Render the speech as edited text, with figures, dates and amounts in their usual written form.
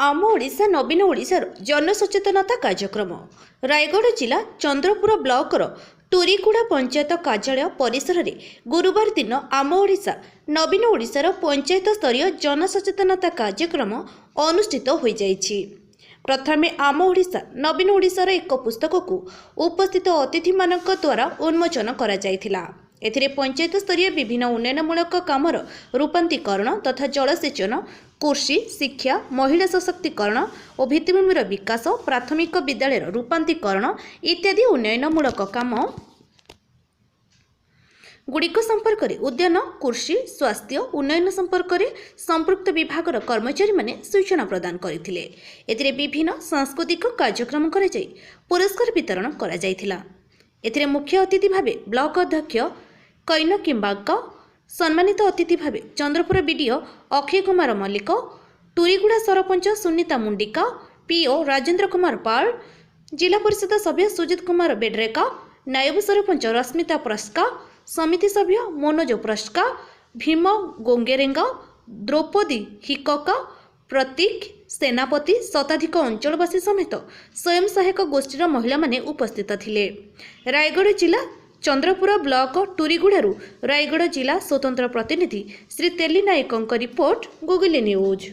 आम ओडिशा नवीन ओडिशार जनसचेतनता कार्यक्रम रायगढ़ जिला चंद्रपुर ब्लॉकर टूरीगुड़ा पंचायत कार्यालय परिसर में गुरुवार दिन आम ओडिशा नवीन ओडिशार पंचायत स्तरीय जनसचेतनता कार्यक्रम अनुष्ठित हो जाइछि। प्रथमे आम ओडिशा नवीन ओडिशार एक पुस्तक को उपस्थित अतिथि मानक द्वारा उन्मोचन करा जायथिला। एथिरे पंचायत स्तरीय विभिन्न उन्नयनमूलक कामर रूपांतरीकरण तथा जलसेचन, कृषि, शिक्षा, महिला सशक्तिकरण और भित्तिभूमिर विकास, प्राथमिक विद्यालय रूपांतरीकरण इत्यादि उन्नयनमूलक काम गुड़िक संपर्क में उद्यान, कृषि, स्वास्थ्य उन्नयन संपर्क में संपृक्त विभागर कर्मचारी माने सूचना प्रदान करथिले। एथिरे विभिन्न सांस्कृतिक कार्यक्रम करा जाय पुरस्कार वितरण करा जायथिला। एथिरे मुख्य अतिथि भावे ब्लॉक अध्यक्ष कैन किंबाका, सम्मानित अतिथि भावे चंद्रपुर बीडीओ अक्षय कुमार मल्लिक, टूरीगुड़ा सरपंच सुनीता मुंडिका, पीओ राजेंद्र कुमार पाल, जिला परिषद सभ्य सुजित कुमार बेडरेका, नायब सरपंच रश्मिता प्रस्का, समिति सभ्य मनोज प्रस्का, भीम गोंगेरेंगा, द्रौपदी हिकका, प्रतीक सेनापति, शताधिक अंचलवासी समेत स्वयं सहायक गोष्ठीर महिला माने उपस्थित थिले। रायगढ़ जिला चंद्रपुर ब्लॉक टूरीगुड़ारू रायगढ़ जिला स्वतंत्र प्रतिनिधि श्री तेली नायकों रिपोर्ट, गुगली न्यूज।